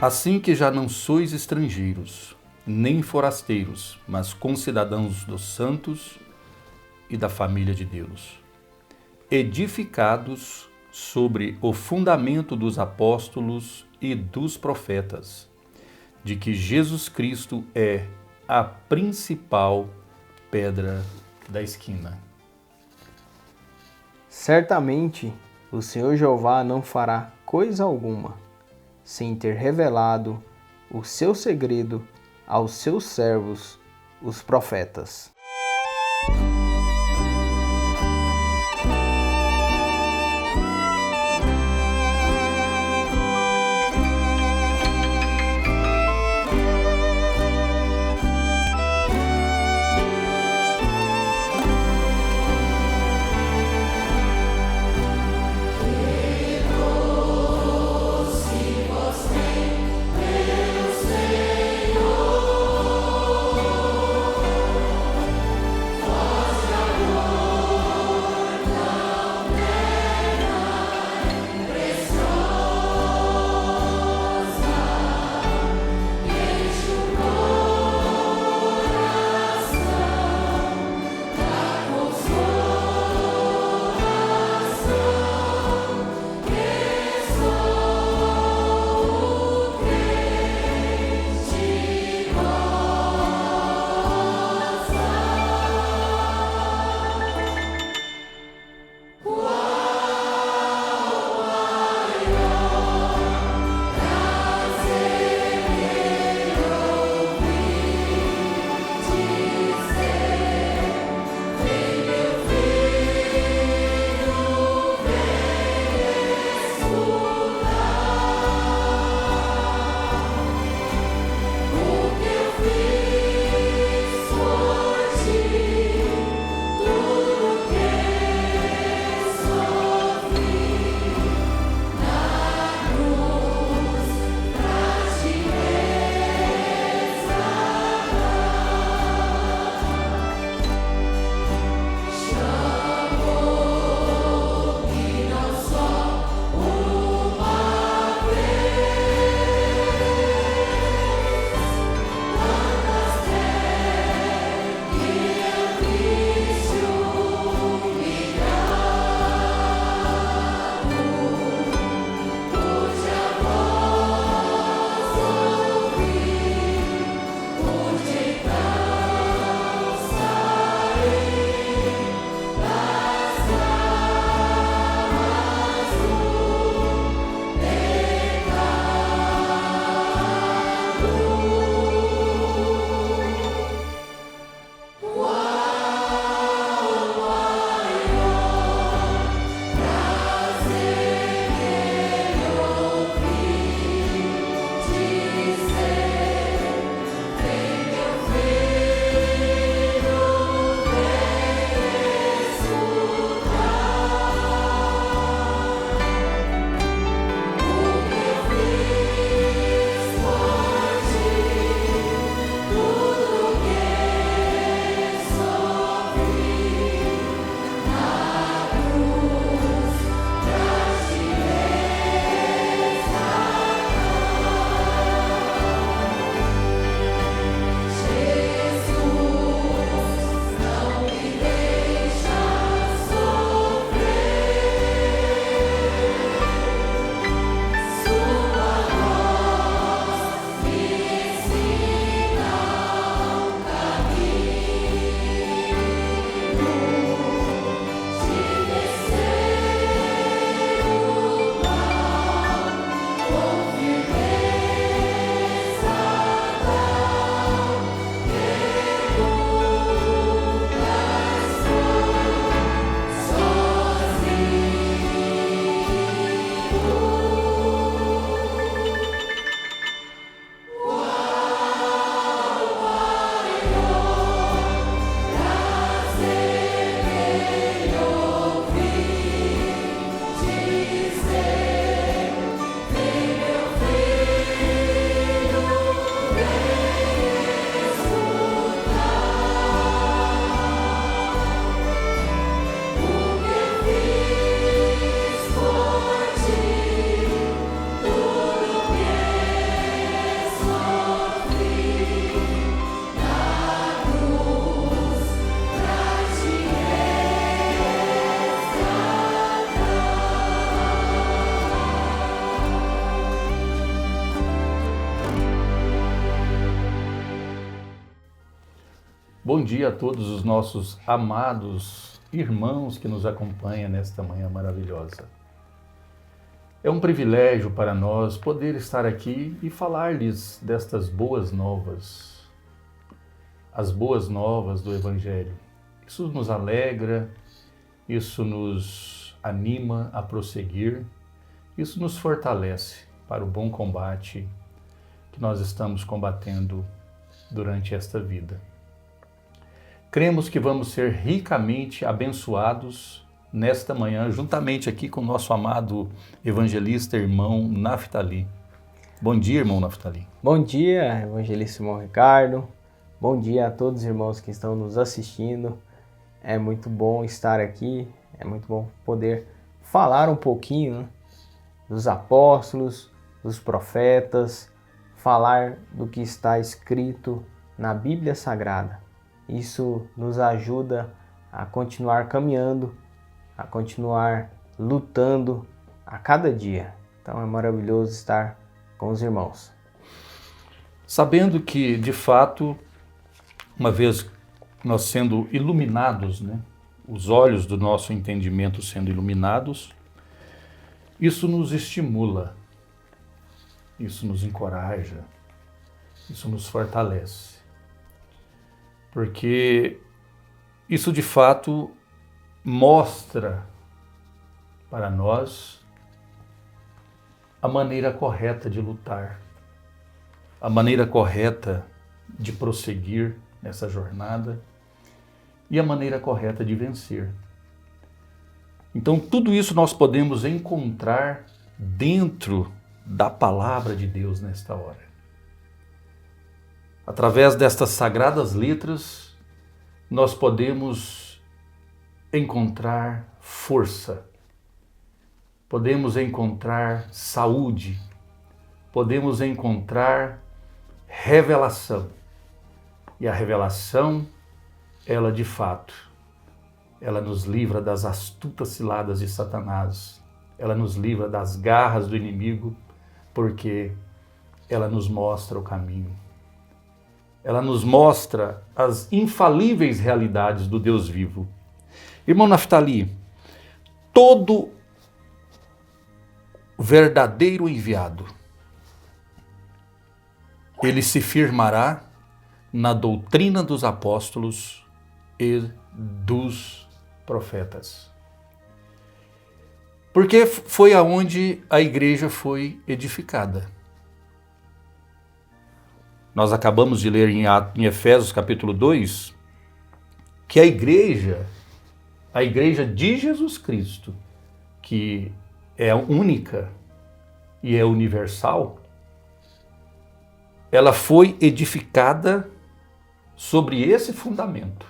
Assim que já não sois estrangeiros, nem forasteiros, mas concidadãos dos santos e da família de Deus, edificados sobre o fundamento dos apóstolos e dos profetas, de que Jesus Cristo é a principal pedra da esquina. Certamente o Senhor Jeová não fará coisa alguma, sem ter revelado o seu segredo aos seus servos, os profetas. Bom dia a todos os nossos amados irmãos que nos acompanham nesta manhã maravilhosa. É um privilégio para nós poder estar aqui e falar-lhes destas boas novas, as boas novas do Evangelho. Isso nos alegra, isso nos anima a prosseguir, isso nos fortalece para o bom combate que nós estamos combatendo durante esta vida. Cremos que vamos ser ricamente abençoados nesta manhã, juntamente aqui com o nosso amado evangelista irmão Naftali. Bom dia, irmão Naftali. Bom dia, evangelista irmão Ricardo. Bom dia a todos os irmãos que estão nos assistindo. É muito bom estar aqui, é muito bom poder falar um pouquinho, né, dos apóstolos, dos profetas, falar do que está escrito na Bíblia Sagrada. Isso nos ajuda a continuar caminhando, a continuar lutando a cada dia. Então é maravilhoso estar com os irmãos. Sabendo que, de fato, uma vez nós sendo iluminados, né, os olhos do nosso entendimento sendo iluminados, isso nos estimula, isso nos encoraja, isso nos fortalece. Porque isso de fato mostra para nós a maneira correta de lutar, a maneira correta de prosseguir nessa jornada e a maneira correta de vencer. Então tudo isso nós podemos encontrar dentro da palavra de Deus nesta hora. Através destas sagradas letras, nós podemos encontrar força, podemos encontrar saúde, podemos encontrar revelação. E a revelação, ela de fato, ela nos livra das astutas ciladas de Satanás, ela nos livra das garras do inimigo, porque ela nos mostra o caminho. Ela nos mostra as infalíveis realidades do Deus vivo. Irmão Naftali, todo verdadeiro enviado, ele se firmará na doutrina dos apóstolos e dos profetas. Porque foi aonde a igreja foi edificada. Nós acabamos de ler em Efésios capítulo 2, que a igreja de Jesus Cristo, que é única e é universal, ela foi edificada sobre esse fundamento.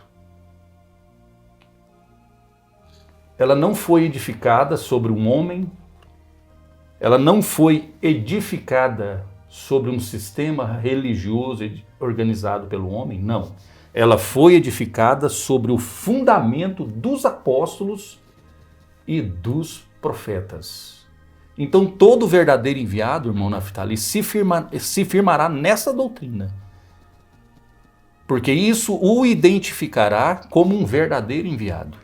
Ela não foi edificada sobre um homem, ela não foi edificada sobre um sistema religioso organizado pelo homem, não. Ela foi edificada sobre o fundamento dos apóstolos e dos profetas. Então todo verdadeiro enviado, irmão Naftali, se firmará nessa doutrina. Porque isso o identificará como um verdadeiro enviado.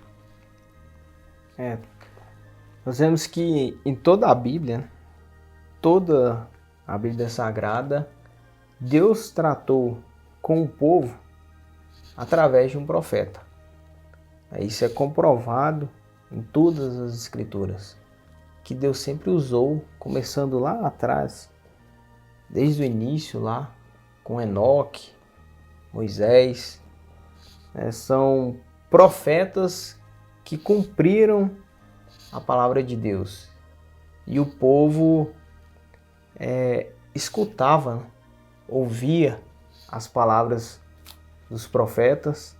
Nós vemos que em toda a Bíblia, toda a Bíblia Sagrada, Deus tratou com o povo através de um profeta. Isso é comprovado em todas as Escrituras, que Deus sempre usou, começando lá atrás, desde o início lá, com Enoque, Moisés. São profetas que cumpriram a palavra de Deus. E o povo escutava, ouvia as palavras dos profetas,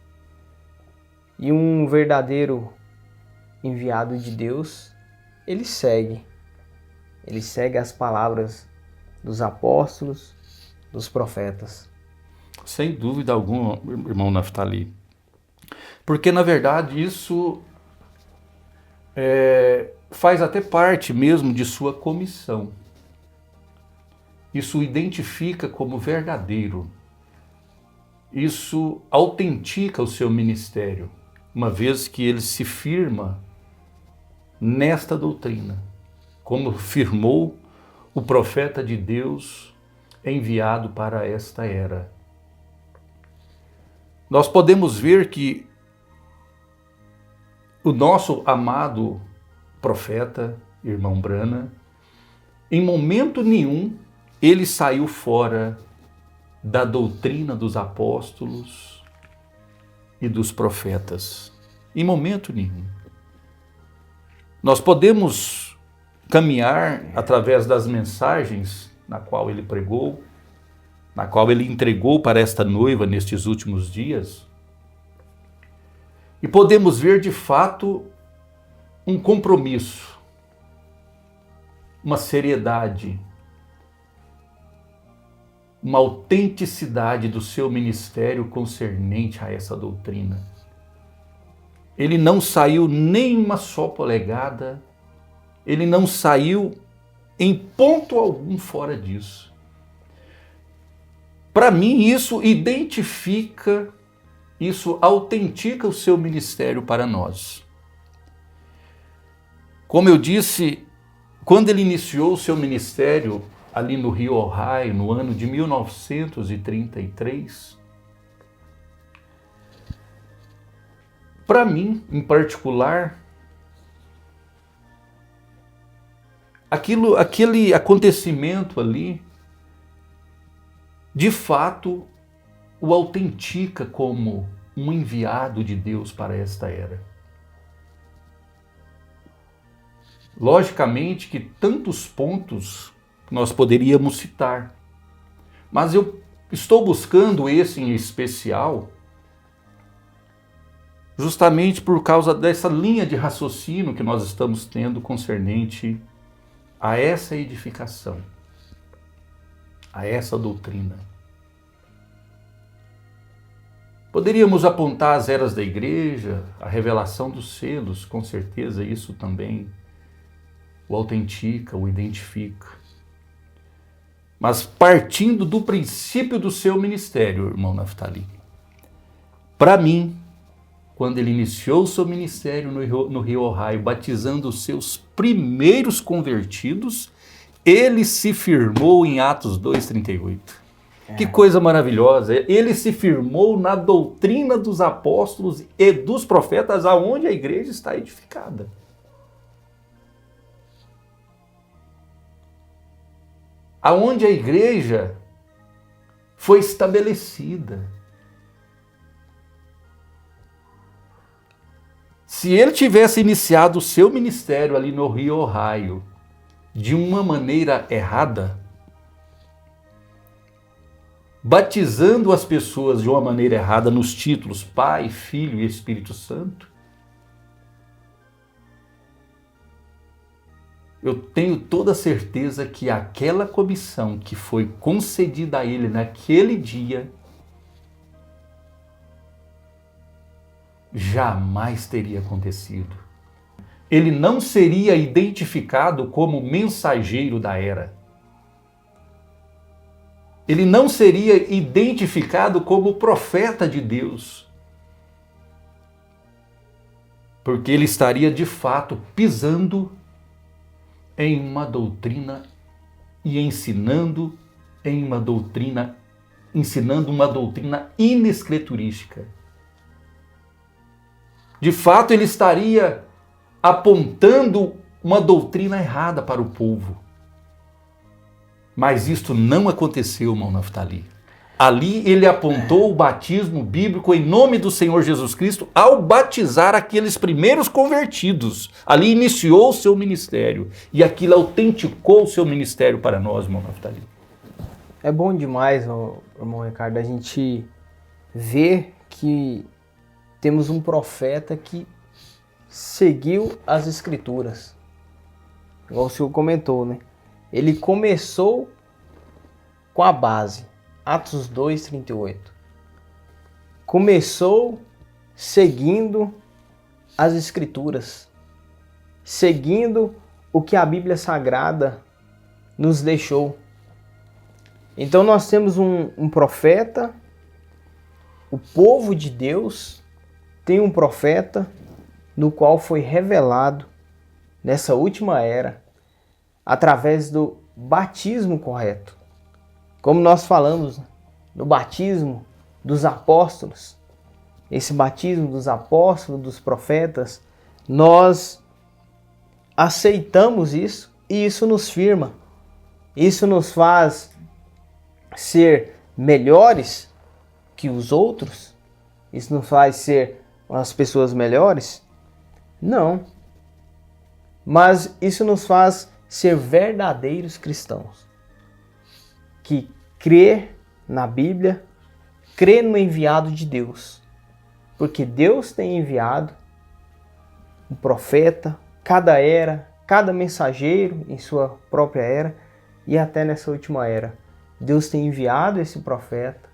e um verdadeiro enviado de Deus, ele segue as palavras dos apóstolos, dos profetas. Sem dúvida alguma, irmão Naftali. Porque, na verdade, isso faz até parte mesmo de sua comissão. Isso o identifica como verdadeiro. isso autentica o seu ministério, uma vez que ele se firma nesta doutrina, como firmou o profeta de Deus enviado para esta era. Nós podemos ver que o nosso amado profeta, irmão Brana, em momento nenhum ele saiu fora da doutrina dos apóstolos e dos profetas. Em momento nenhum. Nós podemos caminhar através das mensagens na qual ele pregou, na qual ele entregou para esta noiva nestes últimos dias, e podemos ver de fato um compromisso, uma seriedade, uma autenticidade do seu ministério concernente a essa doutrina. Ele não saiu nem uma só polegada, ele não saiu em ponto algum fora disso. Para mim, isso identifica, isso autentica o seu ministério para nós. Como eu disse, quando ele iniciou o seu ministério ali no Rio Ohio, no ano de 1933, para mim, em particular, aquele acontecimento ali, de fato, o autentica como um enviado de Deus para esta era. Logicamente que tantos pontos nós poderíamos citar, mas eu estou buscando esse em especial justamente por causa dessa linha de raciocínio que nós estamos tendo concernente a essa edificação, a essa doutrina. Poderíamos apontar as eras da igreja, a revelação dos selos, com certeza isso também o autentica, o identifica. Mas partindo do princípio do seu ministério, irmão Naftali, para mim, quando ele iniciou o seu ministério no Rio Ohio, batizando os seus primeiros convertidos, ele se firmou em Atos 2,38. Que coisa maravilhosa! Ele se firmou na doutrina dos apóstolos e dos profetas, aonde a igreja está edificada. Aonde a igreja foi estabelecida. Se ele tivesse iniciado o seu ministério ali no Rio Ohio de uma maneira errada, batizando as pessoas de uma maneira errada nos títulos Pai, Filho e Espírito Santo, eu tenho toda a certeza que aquela comissão que foi concedida a ele naquele dia jamais teria acontecido. Ele não seria identificado como mensageiro da era. Ele não seria identificado como profeta de Deus. Porque ele estaria de fato pisando em uma doutrina e ensinando uma doutrina inescriturística. De fato, ele estaria apontando uma doutrina errada para o povo. Mas isto não aconteceu, irmão Naftali. Ali ele apontou o batismo bíblico em nome do Senhor Jesus Cristo ao batizar aqueles primeiros convertidos. Ali iniciou o seu ministério e aquilo autenticou o seu ministério para nós, irmão Naftali. É bom demais, irmão Ricardo, a gente ver que temos um profeta que seguiu as Escrituras. Igual o senhor comentou, né? Ele começou com a base, Atos 2,38. Começou seguindo as Escrituras, seguindo o que a Bíblia Sagrada nos deixou. Então nós temos um profeta o povo de Deus tem um profeta no qual foi revelado nessa última era através do batismo correto. Como nós falamos no batismo dos apóstolos, esse batismo dos apóstolos, dos profetas, nós aceitamos isso e isso nos firma. Isso nos faz ser melhores que os outros? Isso nos faz ser as pessoas melhores? Não. Mas isso nos faz ser verdadeiros cristãos. Que crê na Bíblia, crê no enviado de Deus. Porque Deus tem enviado um profeta, cada era, cada mensageiro em sua própria era e até nessa última era. Deus tem enviado esse profeta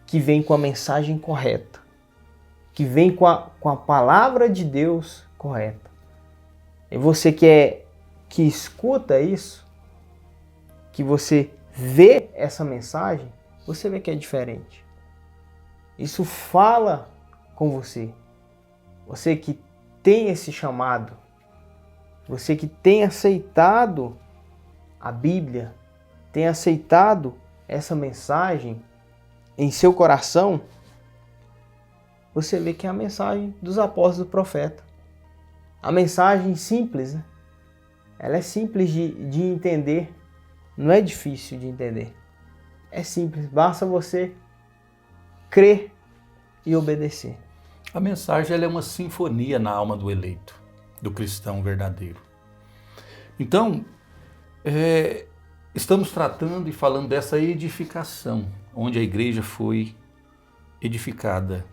que vem com a mensagem correta, que vem com a palavra de Deus correta. E você que escuta isso, que você vê essa mensagem, você vê que é diferente. Isso fala com você. Você que tem esse chamado, você que tem aceitado a Bíblia, tem aceitado essa mensagem em seu coração, você vê que é a mensagem dos apóstolos do profeta. A mensagem simples, né? Ela é simples de entender, não é difícil de entender. É simples, basta você crer e obedecer. A mensagem ela é uma sinfonia na alma do eleito, do cristão verdadeiro. Então, estamos tratando e falando dessa edificação, onde a igreja foi edificada.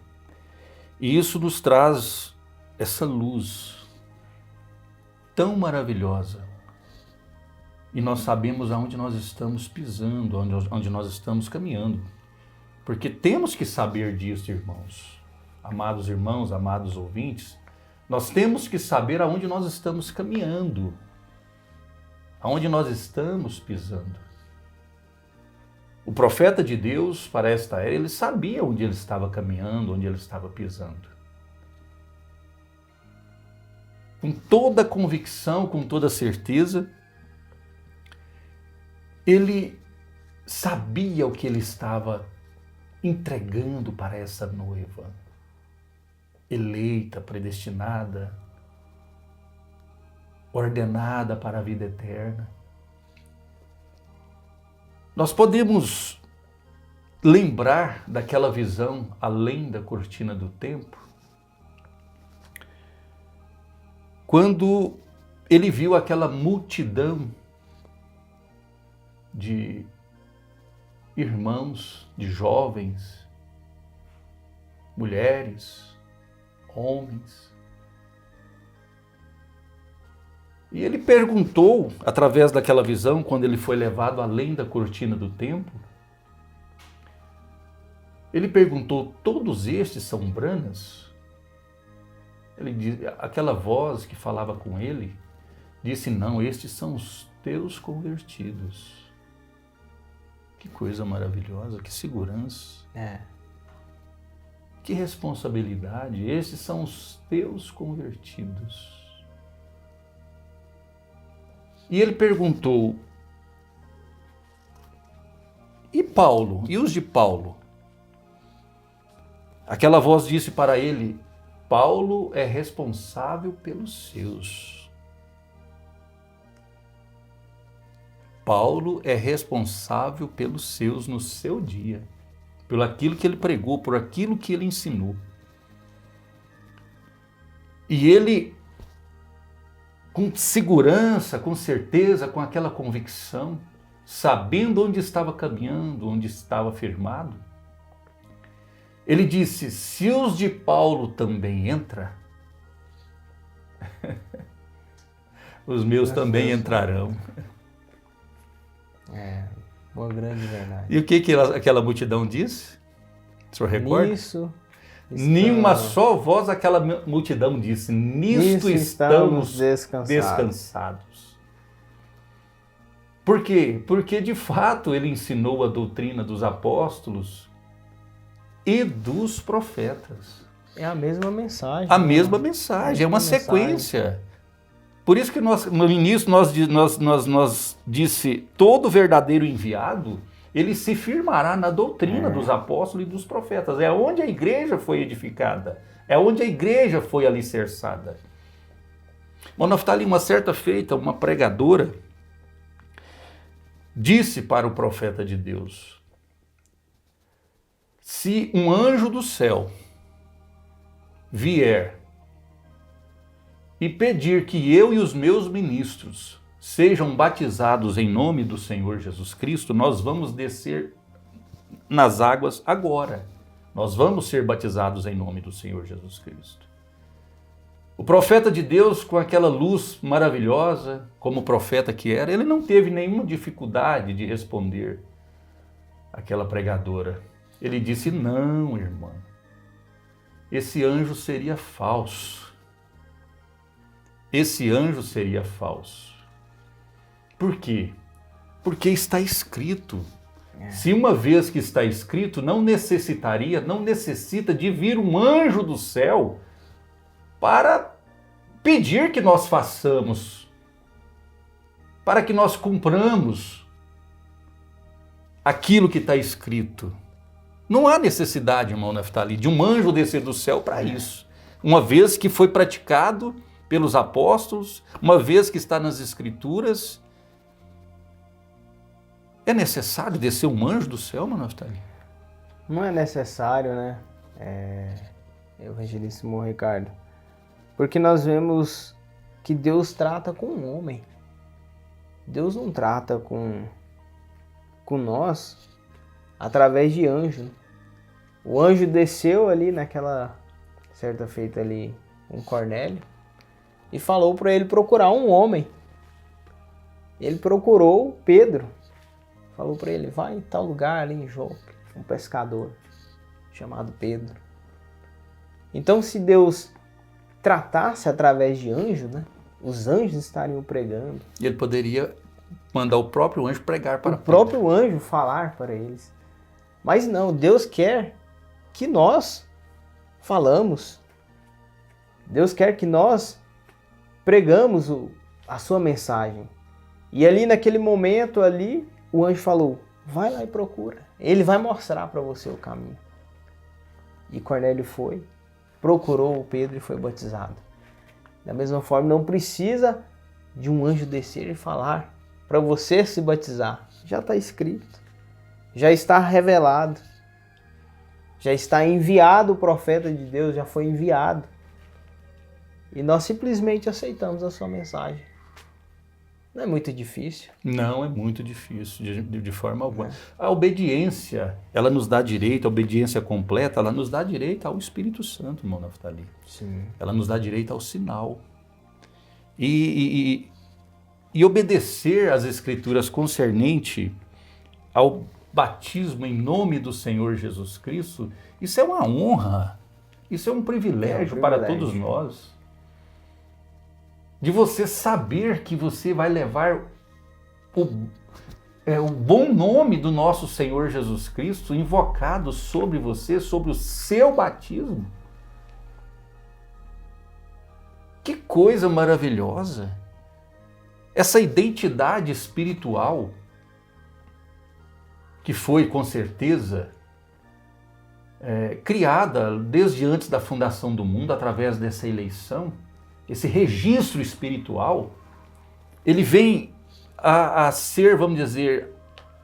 E isso nos traz essa luz tão maravilhosa. E nós sabemos aonde nós estamos pisando, onde nós estamos caminhando. Porque temos que saber disso, irmãos. Amados irmãos, amados ouvintes, nós temos que saber aonde nós estamos caminhando, aonde nós estamos pisando. O profeta de Deus, para esta era, ele sabia onde ele estava caminhando, onde ele estava pisando. Com toda convicção, com toda certeza, ele sabia o que ele estava entregando para essa noiva, eleita, predestinada, ordenada para a vida eterna. Nós podemos lembrar daquela visão além da cortina do tempo, quando ele viu aquela multidão de irmãos, de jovens, mulheres, homens. E ele perguntou, através daquela visão, quando ele foi levado além da cortina do templo, ele perguntou: todos estes são branas? Ele disse, aquela voz que falava com ele disse: não, estes são os teus convertidos. Que coisa maravilhosa, que segurança. Que responsabilidade, esses são os teus convertidos. E ele perguntou: e Paulo? E os de Paulo? Aquela voz disse para ele: Paulo é responsável pelos seus. Paulo é responsável pelos seus no seu dia, pelo aquilo que ele pregou, por aquilo que ele ensinou. E ele, com segurança, com certeza, com aquela convicção, sabendo onde estava caminhando, onde estava firmado, ele disse: se os de Paulo também entram, os meus também entrarão. Uma grande verdade. E o que aquela multidão disse? O senhor recorda? Nisso Nenhuma só voz aquela multidão disse: nisto estamos descansados. Por quê? Porque de fato ele ensinou a doutrina dos apóstolos e dos profetas. É a mesma mensagem. A mesma mensagem, é uma sequência. Por isso que no início nós disse, todo verdadeiro enviado, ele se firmará na doutrina dos apóstolos e dos profetas. É onde a igreja foi edificada, é onde a igreja foi alicerçada. Naftali, uma certa feita, uma pregadora disse para o profeta de Deus: se um anjo do céu vier e pedir que eu e os meus ministros sejam batizados em nome do Senhor Jesus Cristo, nós vamos descer nas águas agora. Nós vamos ser batizados em nome do Senhor Jesus Cristo. O profeta de Deus, com aquela luz maravilhosa, como profeta que era, ele não teve nenhuma dificuldade de responder àquela pregadora. Ele disse: não, irmã, esse anjo seria falso. Esse anjo seria falso. Por quê? Porque está escrito. Se uma vez que está escrito, não necessita de vir um anjo do céu para pedir que nós façamos, para que nós cumpramos aquilo que está escrito. Não há necessidade, irmão Naftali, de um anjo descer do céu para isso. Uma vez que foi praticado pelos apóstolos, uma vez que está nas Escrituras, é necessário descer um anjo do céu, irmão Naftali? Não é necessário, né, evangelíssimo Ricardo? Porque nós vemos que Deus trata com o homem. Deus não trata com nós através de anjo. O anjo desceu ali naquela certa feita ali com Cornélio e falou para ele procurar um homem. Ele procurou Pedro. Falou para ele: vai em tal lugar ali em Jope, um pescador chamado Pedro. Então, se Deus tratasse através de anjo, né, os anjos estariam pregando. E ele poderia mandar o próprio anjo pregar para o próprio anjo falar para eles. Mas não, Deus quer que nós falamos. Deus quer que nós pregamos a sua mensagem. E ali naquele momento ali, o anjo falou: vai lá e procura. Ele vai mostrar para você o caminho. E Cornélio foi, procurou o Pedro e foi batizado. Da mesma forma, não precisa de um anjo descer e falar para você se batizar. Já está escrito, já está revelado, já está enviado o profeta de Deus, já foi enviado. E nós simplesmente aceitamos a sua mensagem. Não é muito difícil? Não, é muito difícil, de forma alguma. A obediência, ela nos dá direito, a obediência completa, ela nos dá direito ao Espírito Santo, irmão Naftali. Sim. Ela nos dá direito ao sinal. E obedecer às Escrituras concernente ao batismo em nome do Senhor Jesus Cristo, isso é uma honra, isso é um privilégio para todos nós. De você saber que você vai levar o bom nome do nosso Senhor Jesus Cristo invocado sobre você, sobre o seu batismo. Que coisa maravilhosa! Essa identidade espiritual, que foi com certeza criada desde antes da fundação do mundo, através dessa eleição, esse registro espiritual, ele vem a ser, vamos dizer,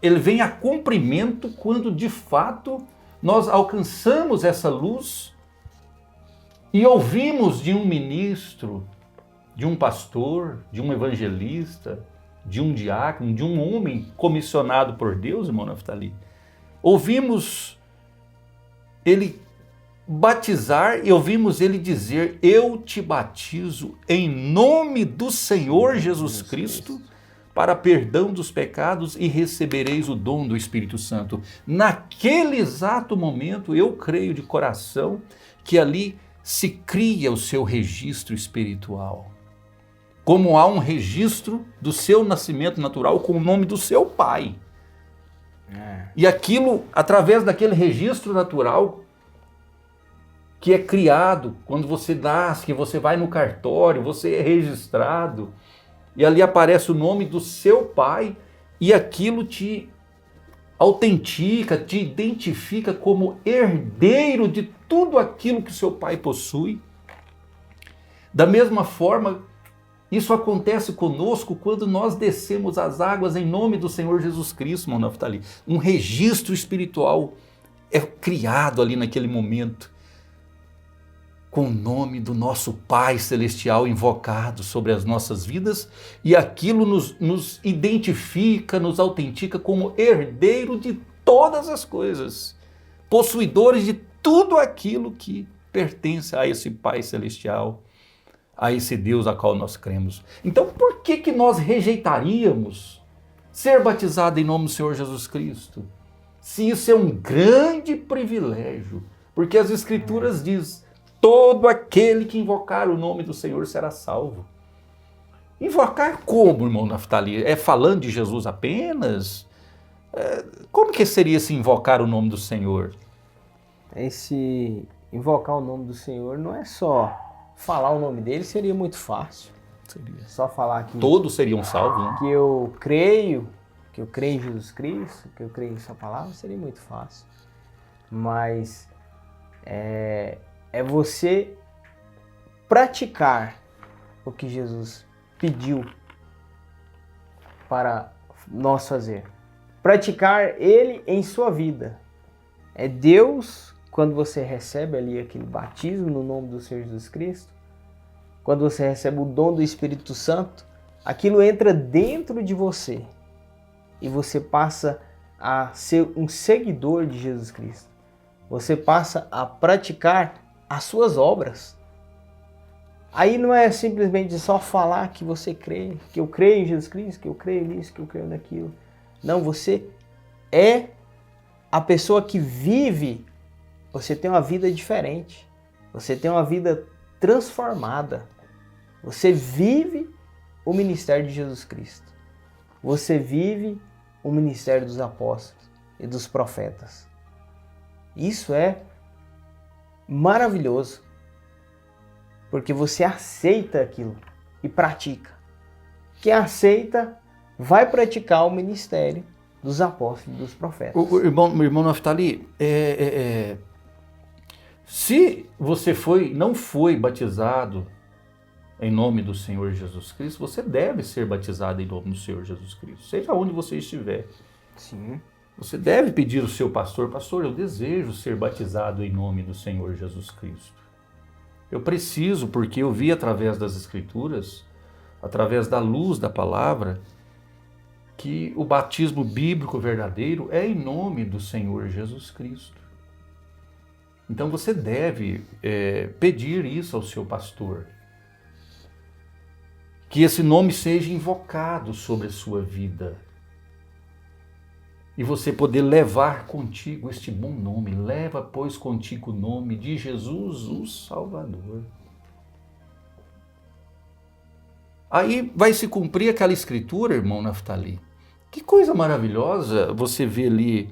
ele vem a cumprimento quando de fato nós alcançamos essa luz e ouvimos de um ministro, de um pastor, de um evangelista, de um diácono, de um homem comissionado por Deus, irmão Naftali. Ouvimos ele batizar e ouvimos ele dizer: eu te batizo em nome do Senhor Jesus Cristo para perdão dos pecados e recebereis o dom do Espírito Santo. Naquele exato momento, eu creio de coração que ali se cria o seu registro espiritual. Como há um registro do seu nascimento natural com o nome do seu pai. E aquilo, através daquele registro natural, que é criado quando você nasce, que você vai no cartório, você é registrado, e ali aparece o nome do seu pai, e aquilo te autentica, te identifica como herdeiro de tudo aquilo que seu pai possui. Da mesma forma, isso acontece conosco quando nós descemos as águas em nome do Senhor Jesus Cristo, irmão Naftali. Um registro espiritual é criado ali naquele momento, com o nome do nosso Pai Celestial invocado sobre as nossas vidas, e aquilo nos identifica, nos autentica como herdeiro de todas as coisas, possuidores de tudo aquilo que pertence a esse Pai Celestial, a esse Deus a qual nós cremos. Então, por que nós rejeitaríamos ser batizado em nome do Senhor Jesus Cristo? Se isso é um grande privilégio, porque as Escrituras dizem: todo aquele que invocar o nome do Senhor será salvo. Invocar como, irmão Naftali? É falando de Jesus apenas? Como que seria esse invocar o nome do Senhor? Esse invocar o nome do Senhor não é só falar o nome dele, seria muito fácil. Seria. Só falar que todos seriam salvos, né? Que eu creio em Jesus Cristo, que eu creio em sua palavra, seria muito fácil. Mas é você praticar o que Jesus pediu para nós fazer. Praticar ele em sua vida. É Deus, quando você recebe ali aquele batismo no nome do Senhor Jesus Cristo, quando você recebe o dom do Espírito Santo, aquilo entra dentro de você e você passa a ser um seguidor de Jesus Cristo. Você passa a praticar as suas obras. Aí não é simplesmente só falar que você crê, que eu creio em Jesus Cristo, que eu creio nisso, que eu creio naquilo. Não, você é a pessoa que vive, você tem uma vida diferente, você tem uma vida transformada. Você vive o ministério de Jesus Cristo. Você vive o ministério dos apóstolos e dos profetas. Isso é maravilhoso, porque você aceita aquilo e pratica. Quem aceita vai praticar o ministério dos apóstolos e dos profetas. Irmão Naftali, se você não foi batizado em nome do Senhor Jesus Cristo, você deve ser batizado em nome do Senhor Jesus Cristo, seja onde você estiver. Sim. Você deve pedir ao seu pastor: pastor, eu desejo ser batizado em nome do Senhor Jesus Cristo. Eu preciso, porque eu vi através das Escrituras, através da luz da palavra, que o batismo bíblico verdadeiro é em nome do Senhor Jesus Cristo. Então você deve pedir isso ao seu pastor. Que esse nome seja invocado sobre a sua vida. E você poder levar contigo este bom nome. Leva, pois, contigo o nome de Jesus, o Salvador. Aí vai se cumprir aquela escritura, irmão Naftali. Que coisa maravilhosa você vê ali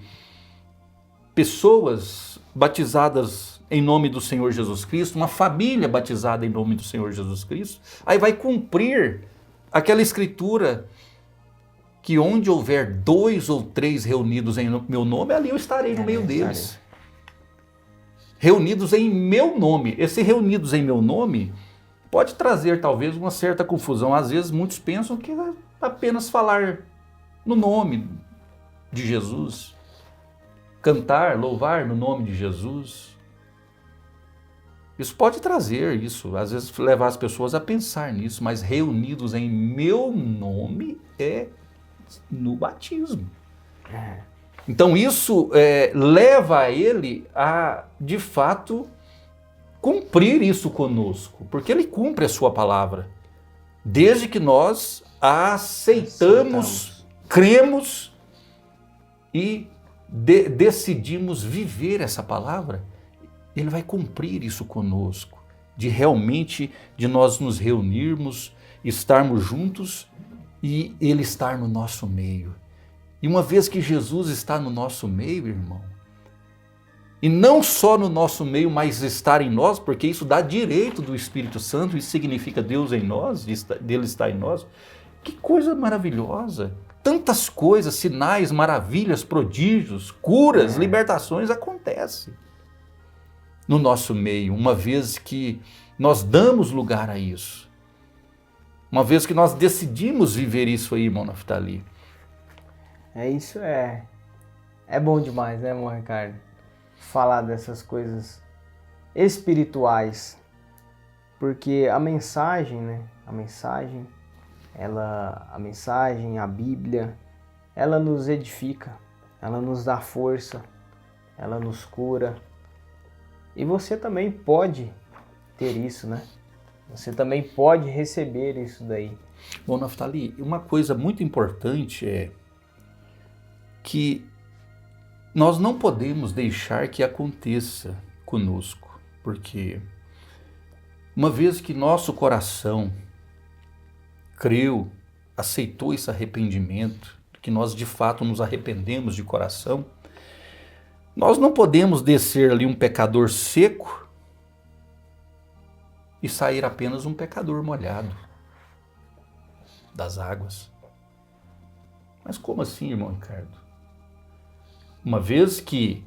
pessoas batizadas em nome do Senhor Jesus Cristo, uma família batizada em nome do Senhor Jesus Cristo. Aí vai cumprir aquela escritura que onde houver 2 ou 3 reunidos em meu nome, ali eu estarei no meio deles. Reunidos em meu nome. Esse reunidos em meu nome pode trazer talvez uma certa confusão. Às vezes muitos pensam que é apenas falar no nome de Jesus. Cantar, louvar no nome de Jesus. Isso pode trazer isso, às vezes levar as pessoas a pensar nisso, mas reunidos em meu nome é no batismo. Então isso leva a ele a, de fato, cumprir isso conosco, porque ele cumpre a sua palavra, desde que nós a aceitamos, cremos e decidimos viver essa palavra. Ele vai cumprir isso conosco, de nós nos reunirmos, estarmos juntos e ele estar no nosso meio. E uma vez que Jesus está no nosso meio, irmão, E não só no nosso meio, mas estar em nós, porque isso dá direito do Espírito Santo, isso significa Deus em nós, dele estar em nós. Que coisa maravilhosa! Tantas coisas, sinais, maravilhas, prodígios, curas, libertações acontecem no nosso meio, uma vez que nós damos lugar a isso. Uma vez que nós decidimos viver isso aí, irmão Naftali. Isso é bom demais, né, irmão Ricardo? Falar dessas coisas espirituais. Porque a mensagem, né? A mensagem, a Bíblia, ela nos edifica, ela nos dá força, ela nos cura. E você também pode ter isso, né? Você também pode receber isso daí. Bom, Naftali, uma coisa muito importante é que nós não podemos deixar que aconteça conosco, porque uma vez que nosso coração creu, aceitou esse arrependimento, que nós de fato nos arrependemos de coração, nós não podemos descer ali um pecador seco e sair apenas um pecador molhado das águas. Mas como assim, irmão Ricardo? Uma vez que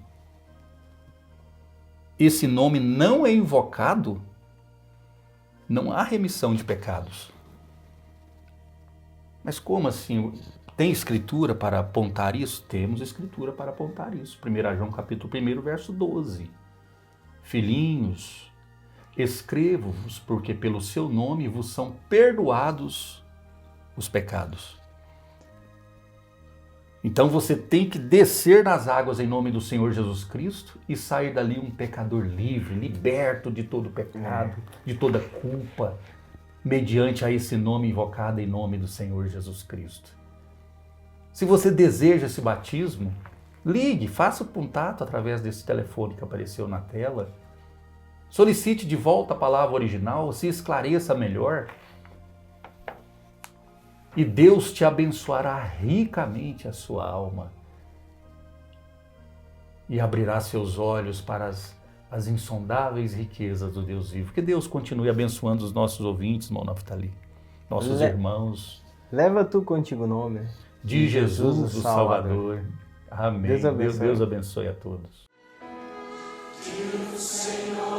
esse nome não é invocado, não há remissão de pecados. Mas como assim? Tem escritura para apontar isso? Temos escritura para apontar isso. 1 João capítulo 1, verso 12. Filhinhos, escrevo-vos, porque pelo seu nome vos são perdoados os pecados. Então você tem que descer nas águas em nome do Senhor Jesus Cristo e sair dali um pecador livre, liberto de todo pecado, de toda culpa, mediante a esse nome invocado em nome do Senhor Jesus Cristo. Se você deseja esse batismo, ligue, faça o contato através desse telefone que apareceu na tela. Solicite de volta a palavra original, se esclareça melhor. E Deus te abençoará ricamente a sua alma e abrirá seus olhos para as insondáveis riquezas do Deus vivo. Que Deus continue abençoando os nossos ouvintes, irmão Naftali, nossos irmãos. Leva tu contigo o nome de Jesus, o Salvador. Amém. Deus abençoe. Deus abençoe a todos. Que o Senhor